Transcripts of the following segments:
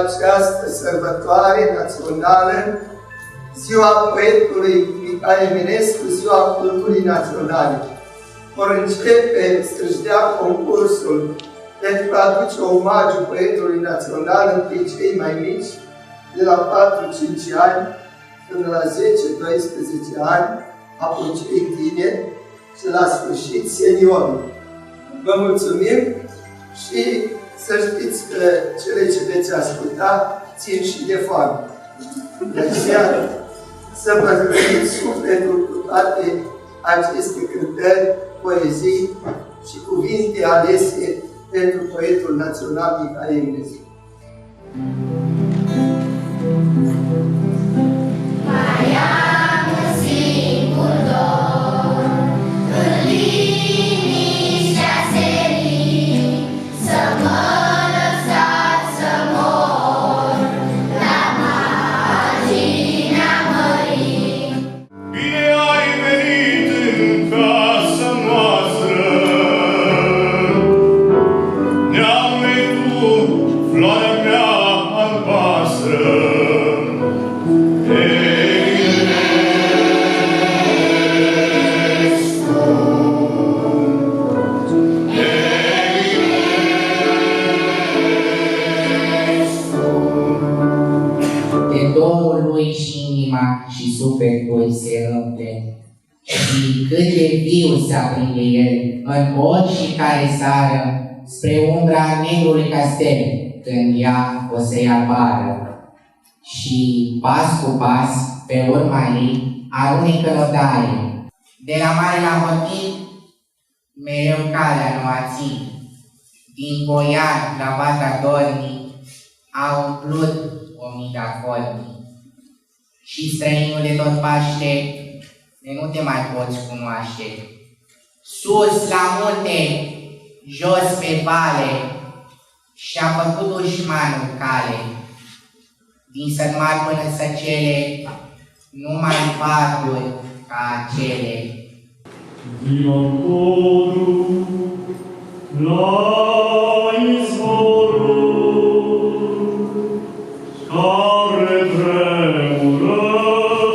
această sărbătoare națională, Ziua Poetului Mihai Eminescu, Ziua Culturii Naționale. Vor începe să-și dea concursul pentru a aduce omagiu poetului național între cei mai mici, de la 4-5 ani până la 10-12 ani, apoi cei tineri și la sfârșit seniorii. Vă mulțumim și să știți că cele ce veți asculta țin și de foame. De aceea să vă hrăniți sufletul cu toate aceste cântări, poezii și cuvinte alese pentru poetul național Mihai Eminescu. Mai am un singur dor, în liniștea serii, să mă lăsați să mor la marginea mării. Bine ai venit în casa noastră, neame tu, floarea mea albastră. De dorul lui și inima și sufletul se umple, și cât de viu se aprinde el în oricare seară spre umbra negrului castel, când ea o să ia bară. Și pas cu pas, pe urma ei, alunecă nodaie. De la mare la hotin, mereu calea nu a țin. Din boian la vatra dornii, au umplut 1000 de acordi. Și străinul de tot paște, de nu te mai poți cunoaște. Sus la munte, jos pe vale, și-a făcut dușmanul cale. Din sărmari până săcele, numai paturi ca acele. Vino codru la izvorul, care tremură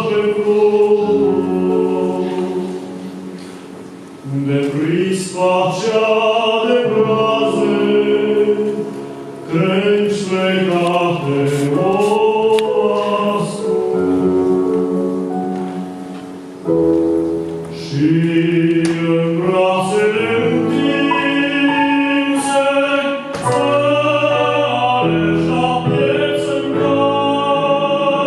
pe flori, de prispa cea de braze, crengi legate o ascult. Și în brațele întinse, ale 7 țângari,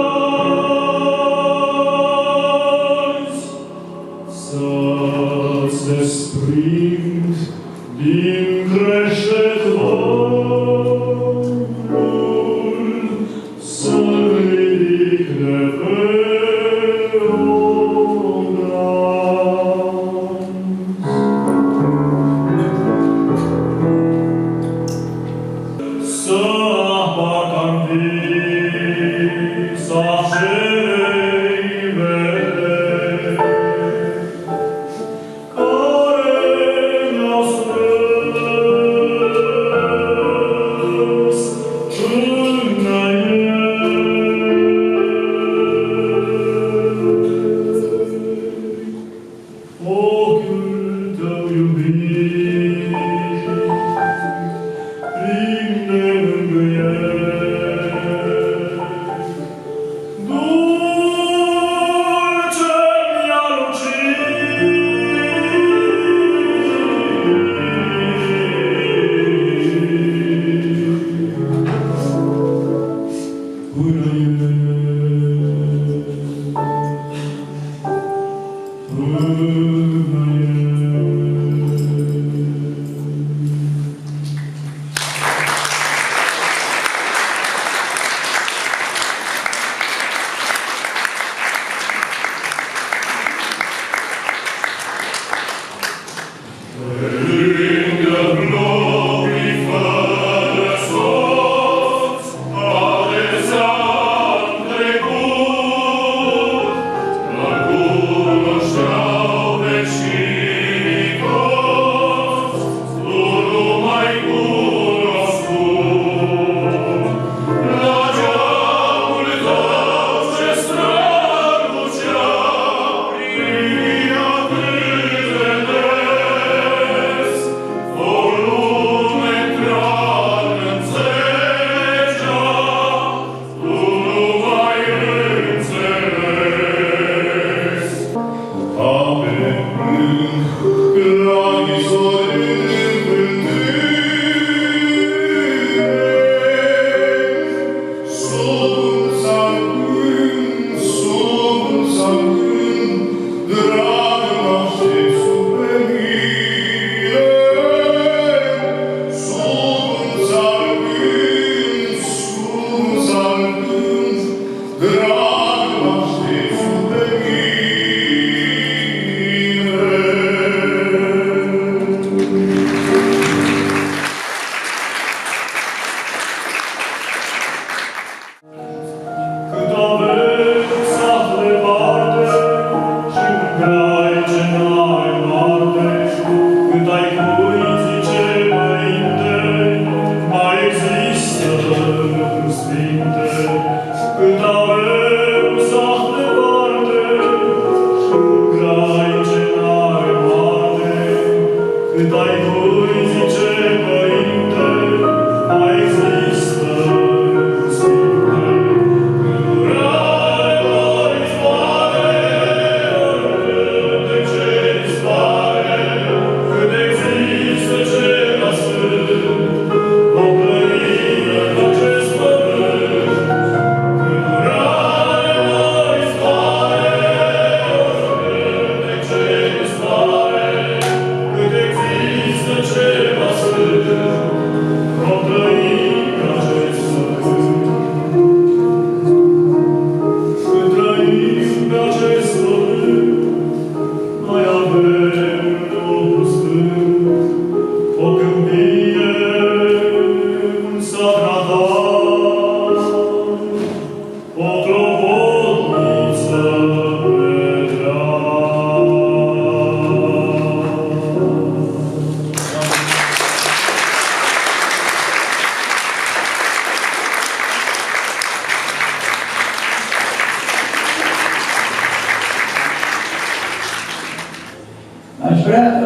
Aș vrea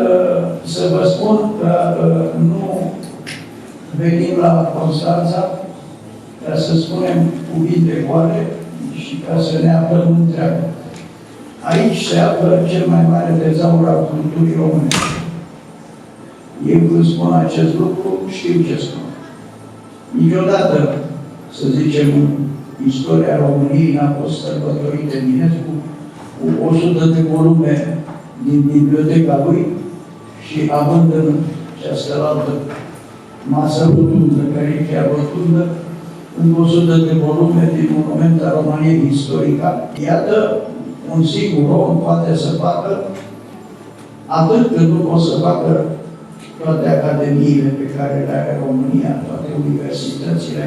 să vă spun că nu venim la Constanța ca să spunem cuvinte goale și ca să ne aflăm întreagă. Aici se află cel mai mare tezaur al culturii românești. Eu când spun acest lucru, știu ce spun. Niciodată, să zicem, în istoria României n-a fost sărbătorită Eminescu cu 100 de volume din biblioteca lui și având în această altă masă rotundă, care e chiar rotundă, în 100 de volume din Monumenta României Istorica. Iată, un singur om poate să facă atât cât nu pot să facă toate academiile pe care le are România, toate universitățile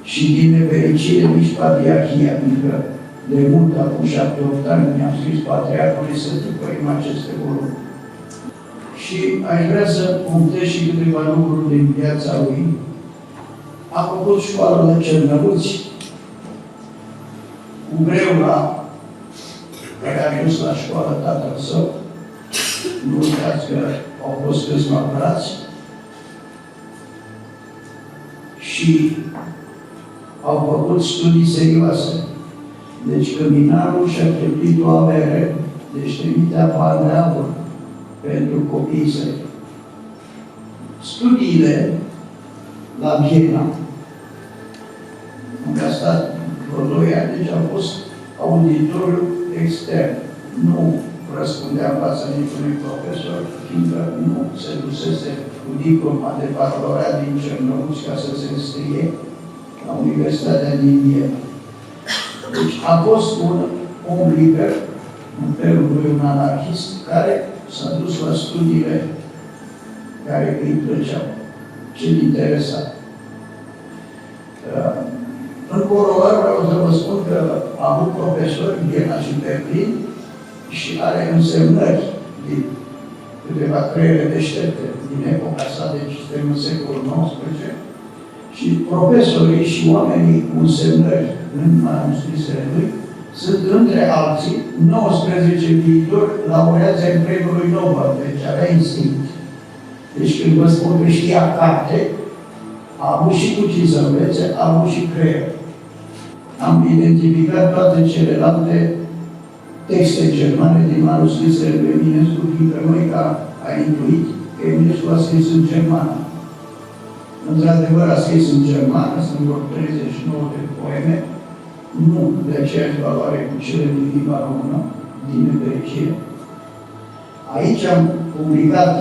și din nefericire nici patriarhia, pentru că de mult, acum 7-8 ani, mi-am scris patriarhului să tipărim aceste volume. Și aș vrea să punctez și câteva lucruri din viața lui. A făcut școală la Cernăuți, cu greu care a ajuns la școală tatăl său. Nu uitați că au fost câțiva frați și au făcut studii serioase. Deci căminarul și-a cheltuit o avere, deci trimitea bani de aur pentru copiii săi. Studiile la Viena, unde a stat vreo 2 ani, deci a fost auditoriu extern. Nu răspundea în fața niciunui profesor, fiindcă nu se dusese cu diploma de bacalaureat din Cernăuți ca să se înscrie la Universitatea din Viena. Deci a fost un om liber, în felul lui un anarhist, care s-a dus la studiile care îi plăceau, ce-l interesa. În corolar vreau să vă spun că a avut profesori în Viena și Berlin și are însemnări din câteva creiere deștepte din epoca sa, deci suntem în secolul XIX, și profesorii și oamenii cu însemnări în manuscrisele lui sunt, între alții, 19 viitori laureați ai premiului Nobel, deci avea instinct. Deci când vă spun că știa carte, a avut și cu ce să învețe, a avut și creier. Am identificat toate celelalte texte germane din manuscrisele lui Eminescu, fiindcă noi a intuit că Eminescu a scris în germană. Într-adevăr, a scris în germană, sunt vreo 39 de poeme, nu de aceeași valoare cu cele din limba română, din nefericire. Aici am publicat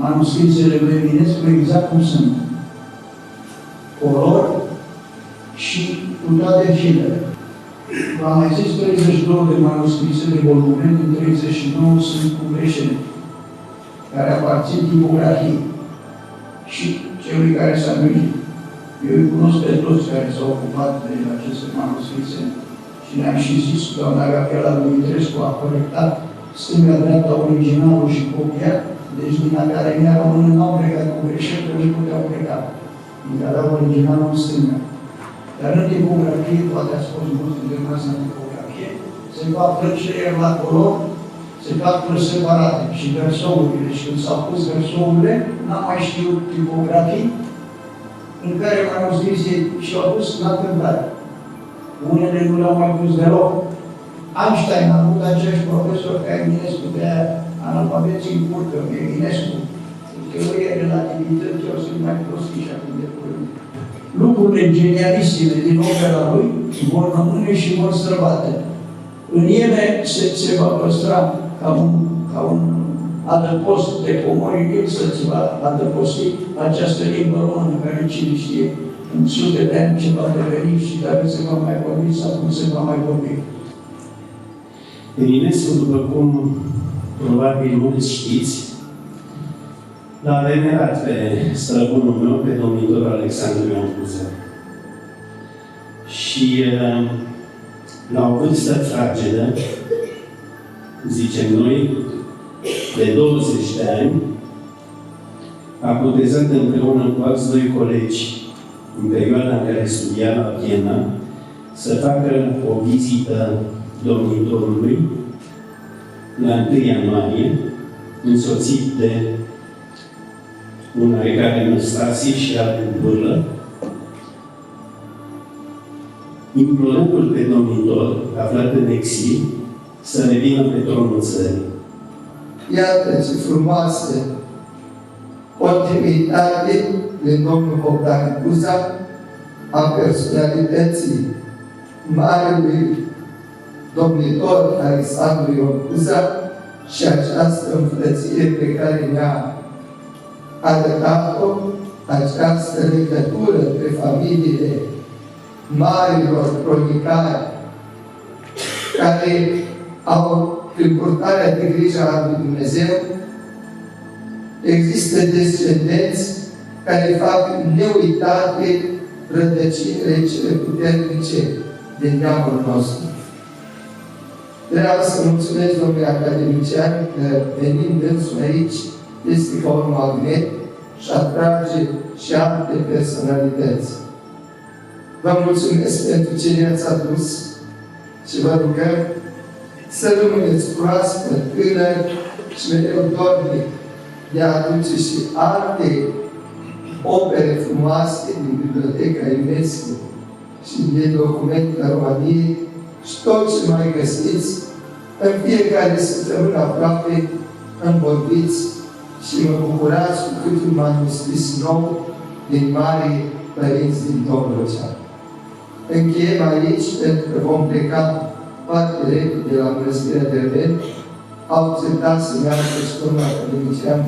manuscrisele lui Eminescu exact cum sunt. Color și cu toate filele. V-am mai zis 32 de manuscrise de volume, din 39 sunt cu greșeli, care aparțin tipografiei. Și celui care s-a gândit. Eu îi cunosc pe toți care s-au ocupat de aceste manuscrise și ne-am și zis, doamna Gabriela Dumitrescu a corectat stânga-dreapta originalul și copia, deci din Academia Română n-au plecat cu greșeli, că nu puteau pleca. Din care au originalul în stânga. Dar în tipografie, poate ați fost mulți de masă în tipografie, se fac plăceri la color, se fac plăci separate și versourile. Și când s-au pus versourile, n-am mai știut tipografii în care manuscrise și-au pus la cântare. Unele nu le-au mai pus deloc. Einstein a avut aceeași profesor ca Eminescu, de aia analfabeții în curcă, Eminescu. Teoria relativității o să mai prostii și acum de curând. Lucrurile genialistime din opera lui vor rămâne și vor străbate. În ele se va păstra ca un adăpost de comori, el să-ți va adăposti această limbă română, care cine știe în sute de ani ce va deveni și dacă se va mai vorbi sau cum se va mai vorbi. Eminescu, după cum probabil mulți știți, l-a venerat pe străbunul meu, pe domnitorul Alexandru Ion Cuza. Și la o vârstă fragedă, zicem noi, de 20 de ani, a protezat împreună cu alți 2 colegi, în perioada în care studia la Viena, să facă o vizită domnitorului la 1 ianuarie însoțit de un oarecare Năstase și altul Burlă, implorându-l pe domnitor, aflat în exil, să revină pe tronul țării. Iată ce frumoase continuitate de domnul Bogdan Cuza a personalității marelui domnitor Alexandru Ion Cuza și această înfrățire pe care ne-a arătat-o, această legătură între familiile marilor cronicari care au prin purtarea de grijă a lui Dumnezeu. Există descendenți care fac neuitate rădăcinile cele puternice din neamul nostru. Vreau să mulțumesc domnului academician că venind însul aici este ca un magnet și atrage și alte personalități. Vă mulțumesc pentru ce ne-ați adus și vă rugăm să rămâneți proaspăt, tânăr și mereu dornic de a aduce și alte opere frumoase din Biblioteca UNESCO și din documente României și tot ce mai găsiți în fiecare săptămână aproape învorbiți și mă bucurați cu câte un manuscris nou din marii părinți din Dobrogea. Încheiem aici pentru că vom pleca foarte repede la Mănăstirea Derben. Au acceptat să meargă și domnul academician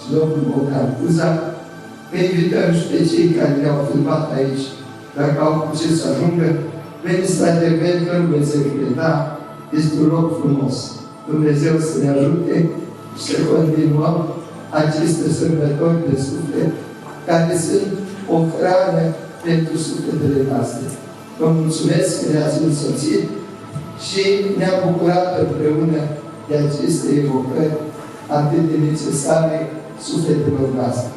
și domnul Bogdan Cuza. Ne invităm și pe cei care ne-au filmat aici, dacă au cu ce să ajungă. Veniți la Derben, că nu veți regreta, este un loc frumos. Dumnezeu să ne ajute și să continuăm aceste sărbători de suflet, care sunt o hrană pentru sufletele noastre. Vă mulțumesc că ne-ați însoțit și ne-am bucurat împreună de aceste evocări atât de necesare sufletelor noastre.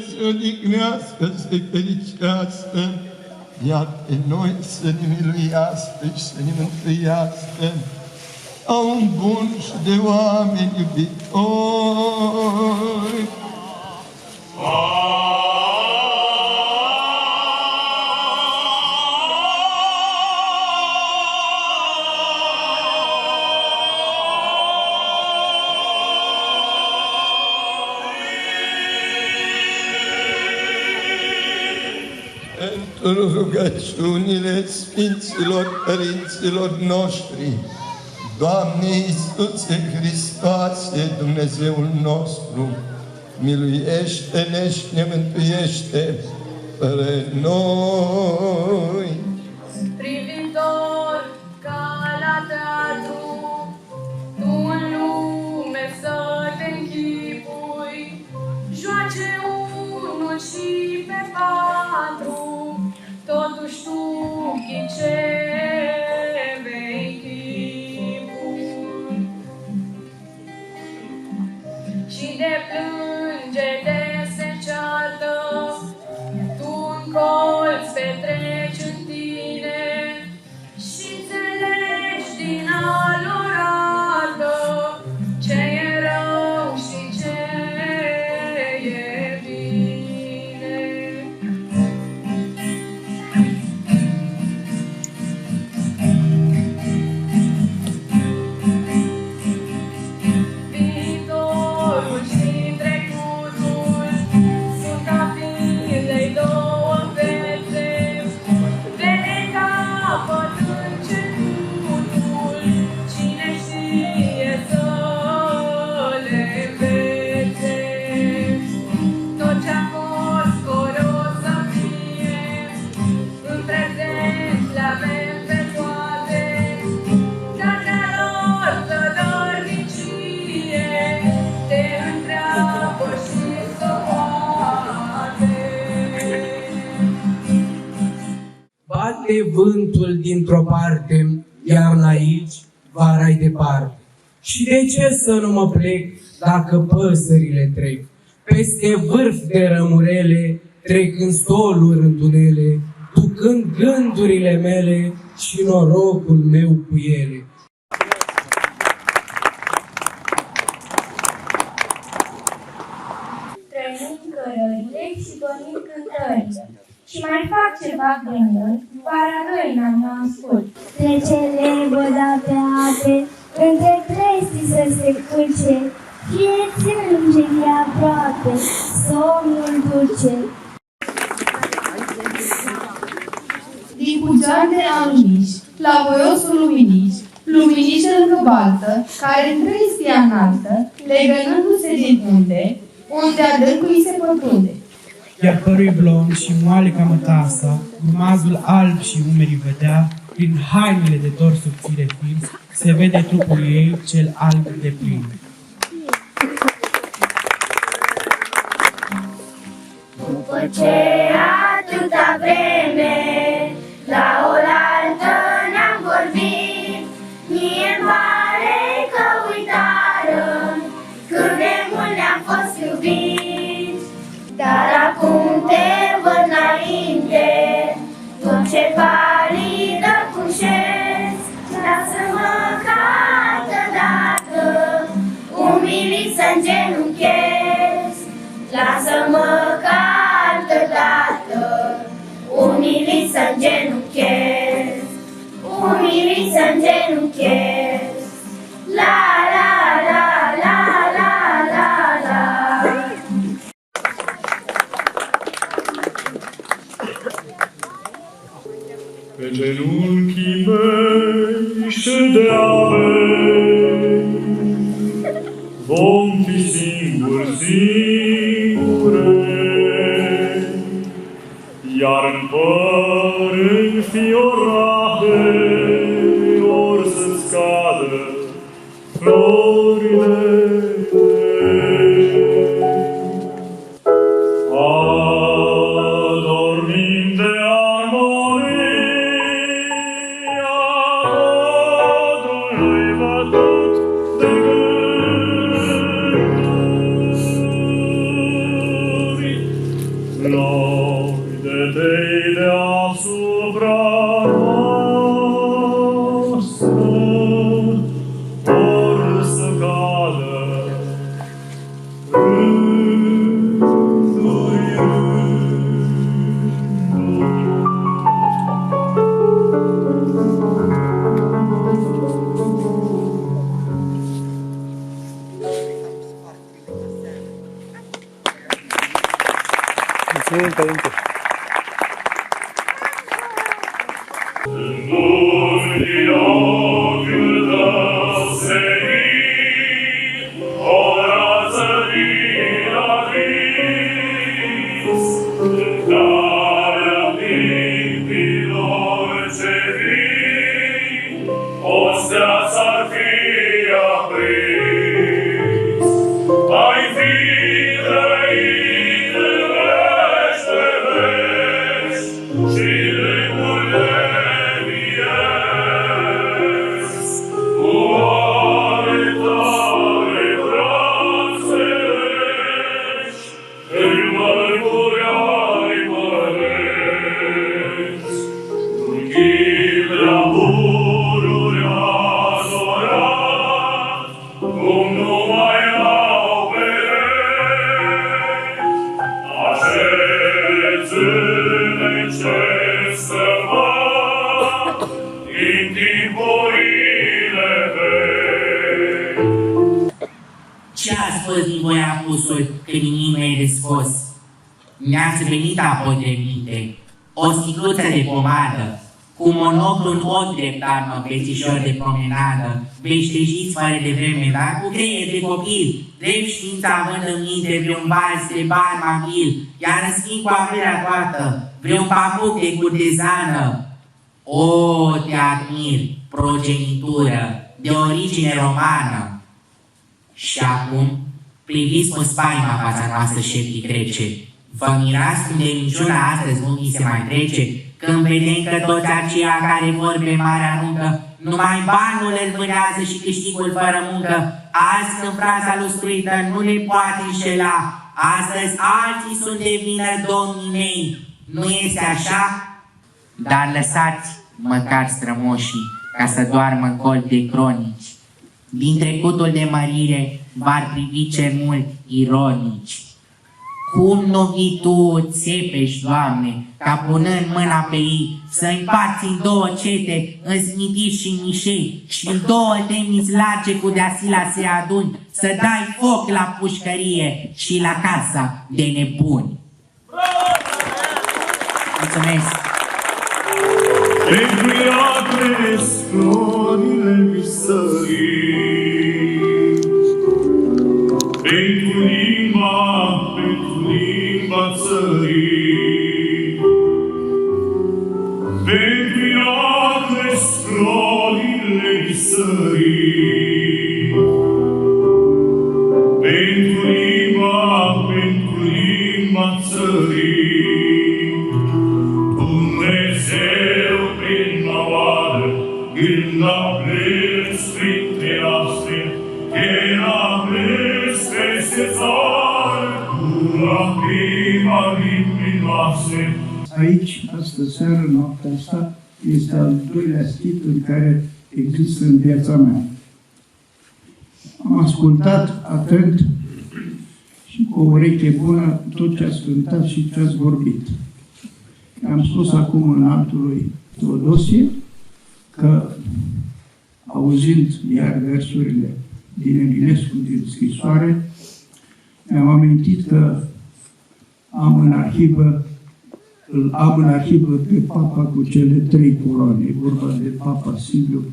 Să odihnească, să fericească, iar pe noi să ne miluiască și să ne mântuiască, ca un bun și de oameni iubitori. Pentru rugăciunile Sfinților Părinților noștri, Doamne Iisuse Hristoase, Dumnezeul nostru, miluiește-ne și ne mântuiește fără noi. Privitor ca la teatru, tu în lume să te închipui, joace unul și pe patru, totuși tu ghice vei chipui. Și de plânge de se ceartă, tu în colț petreci în tine și înțelegi din alor artă ce e rău și ce e bine. Viitorul și între bate vântul dintr-o parte, iarna aici, vara-i departe. Și de ce să nu mă plec dacă păsările trec? Peste vârf de rămurele, trec în stoluri întunele, ducând gândurile mele și norocul meu cu ele. Trăim cărările și donim cântările și mai fac ceva gânduri, vara noi n-am ascult. Trecele voda pe ape, între trestii să se culce, vieții îngerii aproape, somnul dulce. Din cugear de angliș, la voiosul luminiș, luminiș lângă baltă, care întregi stia înaltă, legănându-se din unde adâncul îi se pătrunde. Iar părul e blond și moale ca mătasa, urmazul alb și umerii vedea, prin hainele de dor subțire fin, se vede trupul ei cel alb de plin. După ce atâta vreme la oaltă ne-am vorbit, mie-mi pare că uitară cât de mult ne-am fost iubiți. Dar acum te văd înainte, dulce palidă cum șezi, lasă-mă ca altădată, umilit să-mi genunchezi. Lasă-mă ca altădată, umilit să-mi genunchezi, umilit să-mi genunchezi. La la la la la la la. Pe genunchii mei ședeavei, vom fi singuri, iar în păr înfiorate or să-ți cadă florile. Adormim de armonia codrului bătut de gânduri. Noi de tei deasupra noastră or să cadă Mulțumim, Părinte! Din ochiul tău senin, o rață din abis, cântarea timpilor ce vin, o stea s-ar fi aprins. Ai fi trăit în veci de veci și rândul de Ce ați fost din voi apusuri când inima e descos? Mi-ați venit apoi de minte, o sticluță de pomadă, cu monoclu în ochi dreptat, mă, pețișor de promenadă, veștejiți fără de vreme, dar cu creier de copil, drept știința având în minte vreun vals de bar mabil, iar în schimb cu averea toată, vreun papuc de curtezană. O, te admir, progenitură, de origine romană. Și acum, priviți cu spaima fața noastră șeptii trece. Vă mirați cum de minciuna astăzi nu mi se mai trece, când vedem că toți aceia care vor pe mare aruncă, numai banul îl vânează și câștigul fără muncă. Azi, când fraza lustruită nu le poate înșela, astăzi alții sunt de vină domnii mei. Nu este așa? Dar lăsați măcar strămoșii ca să doarmă în col de cronici. Din trecutul de mărire v-ar privi ce mult ironici. Cum nu vii tu, țepești, Doamne, ca punând mâna pe ei, să împarți în două cete, însmitiți și mișei, și în două temniți large cu deasila se aduni, să dai foc la pușcărie și la casa de nebuni. Mulțumesc! Pentru iadre florile visării, pentru limba țării, pentru iadre florile visării, pentru limba țării, Dumnezeu prin noară, când a plâns printre astre, era plâns peste țară, cu lacrima limbii noastre. Aici, astă seară, noaptea asta, este al doilea stit în care există în viața mea. Am ascultat atent și cu o ureche bună tot ce ați cântat și ce ați vorbit. Am spus acum în altului Teodosie că, auzind iar versurile din Eminescu, din scrisoare, mi-am amintit că am în arhivă pe Papa cu cele 3 coloane. E vorba de Papa Silviu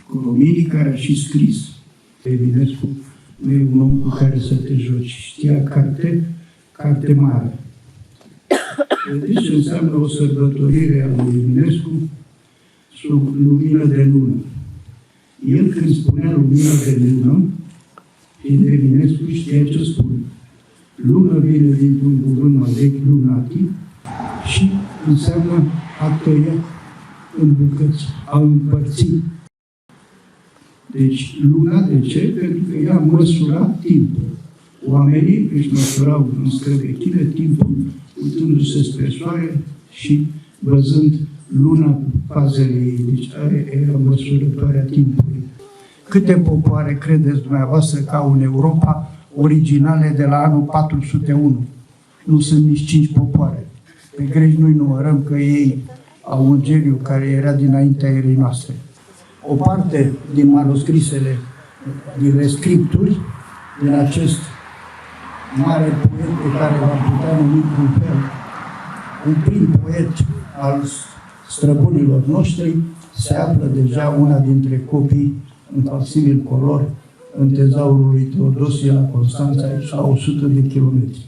Coromini, care a și scris. Eminescu nu e un om cu care să te joci. Știa carte mare. Deci înseamnă o sărbătorire a lui Eminescu sub lumină de lună. El, când spunea lumină de lună, fiind Eminescu, știa ce spune. Lună vine dintr-un cuvânt mai vechi, lunatic, și înseamnă a tăia în bucăți, a împărți. Deci luna, de ce? Pentru că ea măsura timpul. Oamenii își măsurau în străvechire timpul uitându-se spre soare și văzând luna cu fazele ei. Deci era măsurătoarea timpului. Câte popoare credeți dumneavoastră că au în Europa originale de la anul 401? Nu sunt nici 5 popoare. Pe greci nu-i numărăm că ei au un geniu care era dinaintea erei noastre. O parte din manuscrisele, din rescripturi, din acest mare poet pe care l-am putea numi un prim poet al străbunilor noștri, se află deja una dintre copii în facsimil color în tezaurul lui Teodosie la Constanța, aici la 100 de kilometri.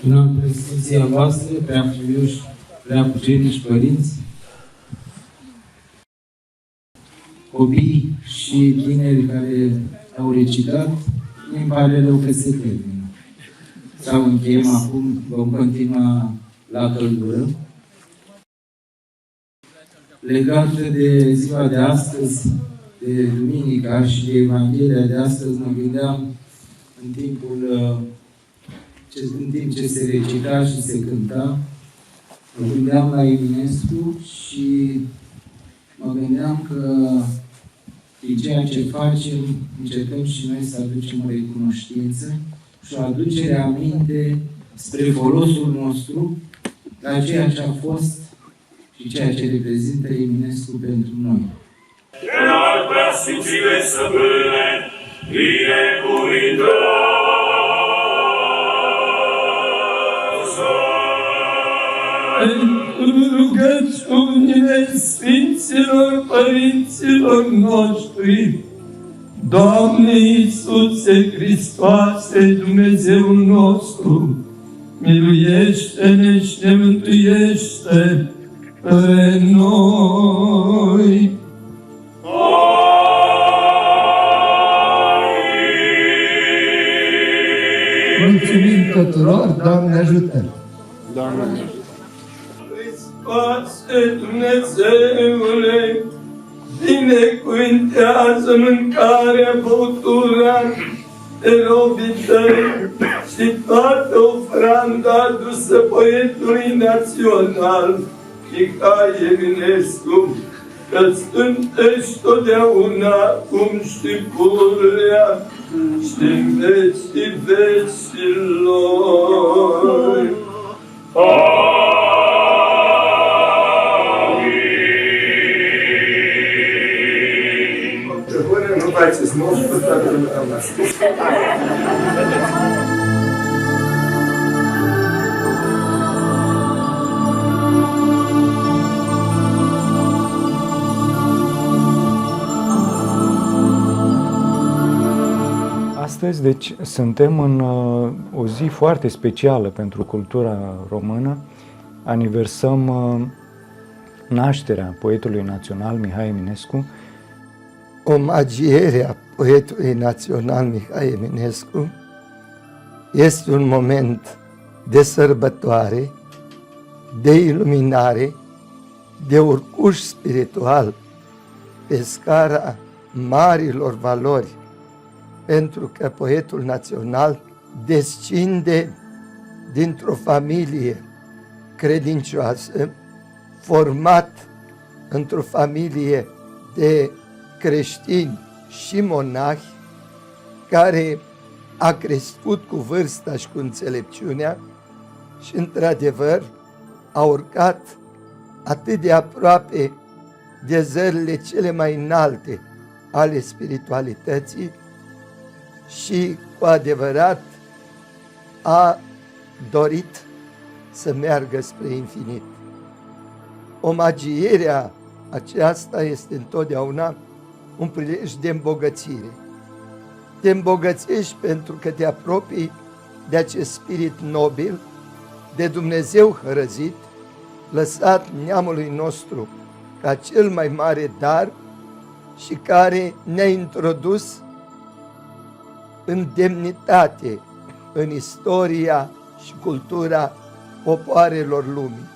În prezenția voastră, prea frumioși, prea puternici părinți, copii și tineri care au recitat, îmi pare rău că se termină. Sau încheiem acum, vom continua la căldură. Legat de ziua de astăzi, de Duminica și de Evanghelia de astăzi, mă gândeam în timp ce se recita și se cânta, mă gândeam la Eminescu și mă gândeam că din ceea ce facem, încercăm și noi să aducem o recunoștință și o aducere aminte spre folosul nostru la ceea ce a fost și ceea ce reprezintă Eminescu pentru noi. Înalt preasfințite stăpâne, binecuvântați! Pentru rugăciunile Sfinților Părinților noștri, Doamne Iisuse Hristoase, Dumnezeul nostru, miluiește-ne și ne mântuiește pe noi. Mulțumim tuturor, Doamne ajută! Doamne ajută! pace, Dumnezeule, binecuvântează mâncarea, băutura de robii tăi și toată ofranda adusă poetului național Mihai Eminescu, că stântești totdeauna cum și pururea și în vecii vecilor. Nu faceți mult, cu toată lumea noastră. Astăzi, deci, suntem în o zi foarte specială pentru cultura română. Aniversăm nașterea poetului național Mihai Eminescu. Omagierea poetului național Mihai Eminescu este un moment de sărbătoare, de iluminare, de urcuș spiritual pe scara marilor valori, pentru că poetul național descinde dintr-o familie credincioasă, format într-o familie de creștini și monahi, care a crescut cu vârsta și cu înțelepciunea și, într-adevăr, a urcat atât de aproape de zările cele mai înalte ale spiritualității și, cu adevărat, a dorit să meargă spre infinit. Omagierea aceasta este întotdeauna un prilej de îmbogățire. Te îmbogățești pentru că te apropii de acest spirit nobil, de Dumnezeu hărăzit, lăsat neamului nostru ca cel mai mare dar și care ne-a introdus în demnitate în istoria și cultura popoarelor lumii.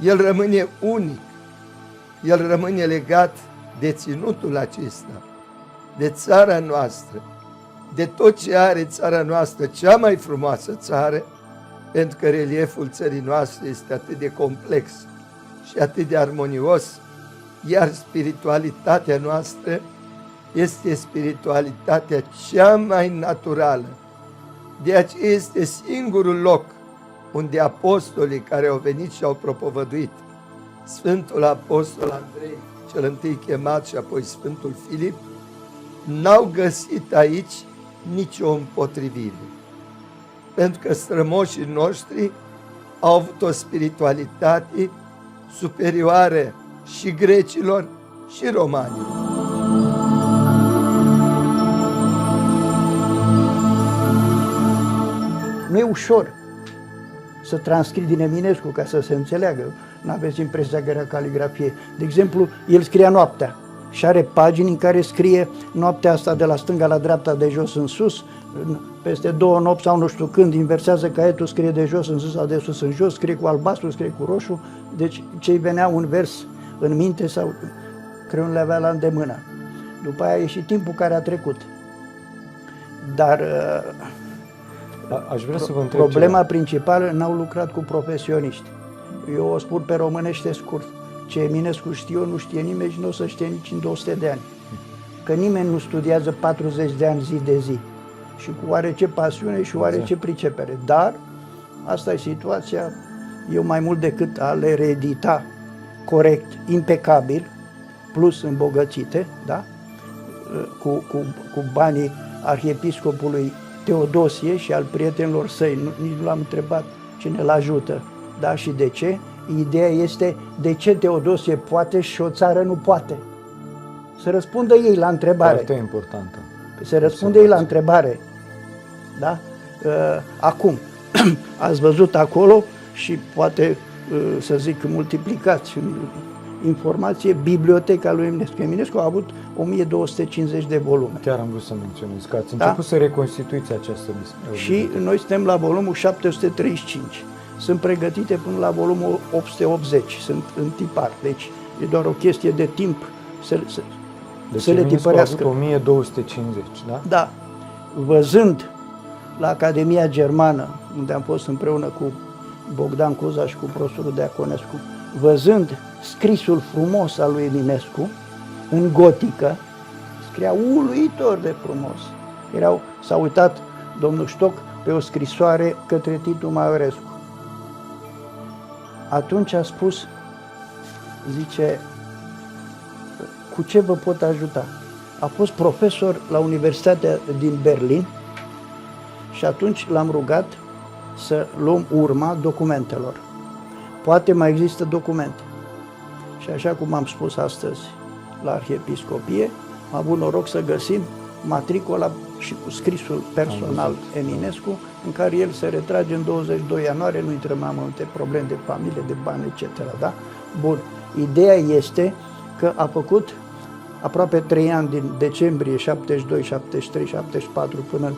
El rămâne unic, el rămâne legat de ținutul acesta, de țara noastră, de tot ce are țara noastră, cea mai frumoasă țară, pentru că relieful țării noastre este atât de complex și atât de armonios, iar spiritualitatea noastră este spiritualitatea cea mai naturală. De aceea este singurul loc unde apostolii care au venit și au propovăduit, Sfântul Apostol Andrei, cel întâi chemat, și apoi Sfântul Filip, n-au găsit aici nicio împotrivire. Pentru că strămoșii noștri au avut o spiritualitate superioară și grecilor și romanilor. Nu e ușor să transcrii din Eminescu ca să se înțeleagă. N-aveți impresia că era caligrafie. De exemplu, el scria noaptea și are pagini în care scrie noaptea asta de la stânga la dreapta, de jos în sus, peste 2 nopți sau nu știu când, inversează caietul, scrie de jos în sus sau de sus în jos, scrie cu albastru, scrie cu roșu, deci ce-i venea un vers în minte sau creionul le avea la îndemână. După aia e și timpul care a trecut. Dar aș vrea să vă întreb problema principală, n-au lucrat cu profesioniști. Eu o spun pe românește scurt. Ce Eminescu știu, nu știe nimeni și nu o să știe nici în 200 de ani. Că nimeni nu studiază 40 de ani zi de zi. Și cu oarece pasiune și oarece pricepere. Dar asta e situația. Eu mai mult decât a le reedita corect, impecabil, plus îmbogățite, da? Cu banii arhiepiscopului Teodosie și al prietenilor săi, nici nu l-am întrebat cine îl ajută, da, și de ce. Ideea este de ce Teodosie poate și o țară nu poate. Să răspundă ei la întrebare. Foarte importantă. Să răspundă ei la întrebare. Da? Acum, ați văzut acolo și poate, să zic, multiplicați informație, biblioteca lui Eminescu. Eminescu a avut 1250 de volume. Chiar am vrut să menționez că ați început să reconstituiți această și noi suntem la volumul 735. sunt pregătite până la volumul 880, sunt în tipar, deci e doar o chestie de timp să le tipărească. 1250, da? Da. Văzând la Academia Germană, unde am fost împreună cu Bogdan Cuza și cu profesorul Deaconescu, văzând scrisul frumos al lui Eminescu, în gotică, scria uluitor de frumos. S-a uitat domnul Stoc pe o scrisoare către Titu Maiorescu. Atunci a spus, zice, cu ce vă pot ajuta? A fost profesor la Universitatea din Berlin și atunci l-am rugat să luăm urma documentelor. Poate mai există documente. Și așa cum am spus astăzi la Arhiepiscopie, am avut noroc să găsim matricola și cu scrisul personal Eminescu, în care el se retrage în 22 ianuarie, nu intrăm în multe probleme de familie, de bani, etc. Da? Bun. Ideea este că a făcut aproape 3 ani, din decembrie 72, 73, 74 până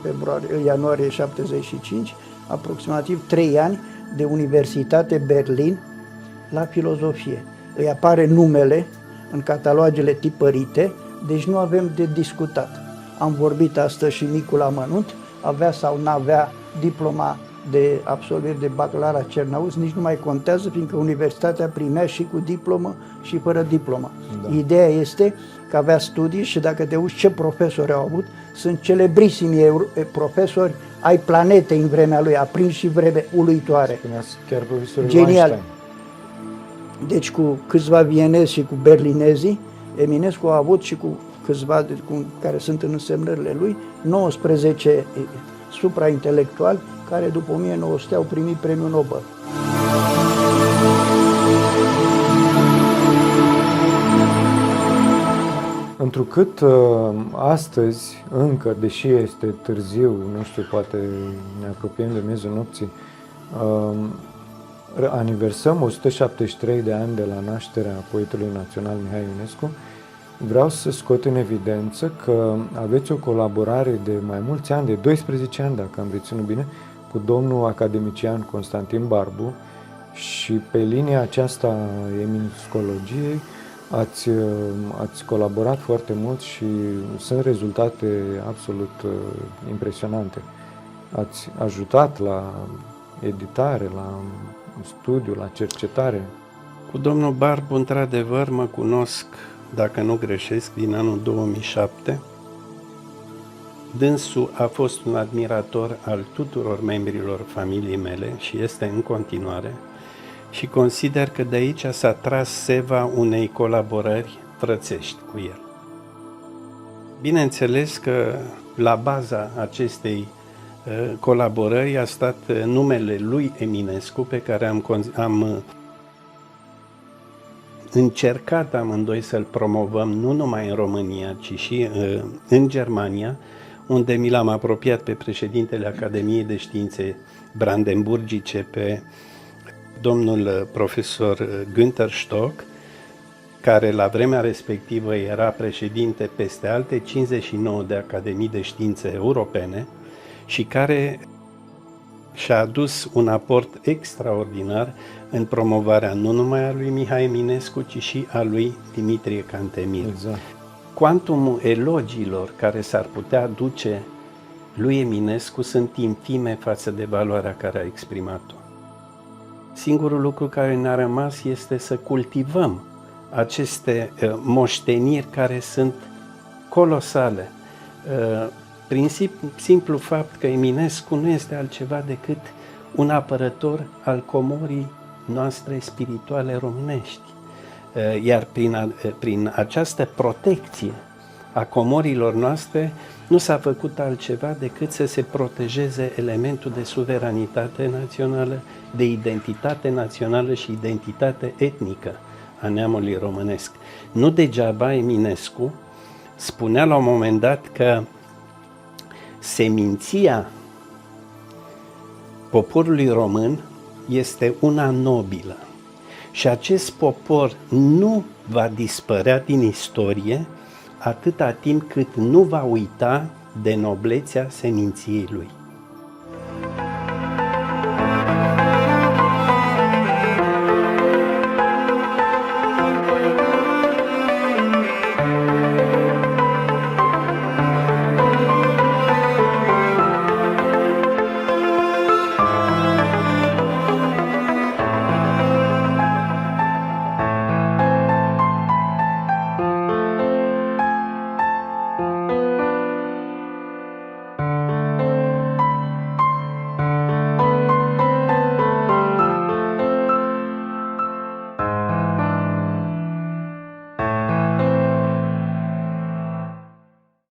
în ianuarie 75, aproximativ 3 ani de Universitate Berlin la filozofie. Îi apare numele în catalogele tipărite, deci nu avem de discutat. Am vorbit astăzi și micul amănunt, avea sau n-avea diploma de absolvire de bacalaureat la Cernauz, nici nu mai contează, fiindcă universitatea primea și cu diplomă și fără diplomă. Da. Ideea este că avea studii și dacă te uiți ce profesori au avut, sunt celebrisimi profesori ai planetei în vremea lui, aprins și vreme uluitoare. Chiar profesorul genial. Einstein. Deci cu câțiva vienezi și cu berlinezii, Eminescu a avut și cu câțiva care sunt în însemnările lui, 19 supraintelectuali care după 1900 au primit premiul Nobel. Întrucât astăzi, încă, deși este târziu, nu știu, poate ne apropiem de miezul nopții, aniversăm 173 de ani de la nașterea poetului național Mihai Eminescu, vreau să scot în evidență că aveți o colaborare de mai mulți ani, de 12 ani, dacă am reținut bine, cu domnul academician Constantin Barbu și pe linia aceasta eminescologiei ați colaborat foarte mult și sunt rezultate absolut impresionante. Ați ajutat la editare, la studiu, la cercetare. Cu domnul Barbu, într-adevăr, mă cunosc, dacă nu greșesc, din anul 2007. Dânsul a fost un admirator al tuturor membrilor familiei mele și este în continuare și consider că de aici s-a tras seva unei colaborări frățești cu el. Bineînțeles că la baza acestei colaborări a stat numele lui Eminescu, pe care am încercat amândoi să-l promovăm nu numai în România, ci și în Germania, unde mi l-am apropiat pe președintele Academiei de Științe Brandenburgice, pe domnul profesor Günther Stock, care la vremea respectivă era președinte peste alte 59 de Academii de Științe europene și care și-a adus un aport extraordinar în promovarea nu numai a lui Mihai Eminescu, ci și a lui Dimitrie Cantemir. Exact. Cuantumul elogiilor care s-ar putea aduce lui Eminescu sunt infime față de valoarea care a exprimat-o. Singurul lucru care ne-a rămas este să cultivăm aceste moșteniri care sunt colosale. Prin simplu fapt că Eminescu nu este altceva decât un apărător al comorii noastre spirituale românești. Iar prin această protecție a comorilor noastre nu s-a făcut altceva decât să se protejeze elementul de suveranitate națională, de identitate națională și identitate etnică a neamului românesc. Nu degeaba Eminescu spunea la un moment dat că seminția poporului român este una nobilă și acest popor nu va dispărea din istorie atâta timp cât nu va uita de noblețea seminției lui.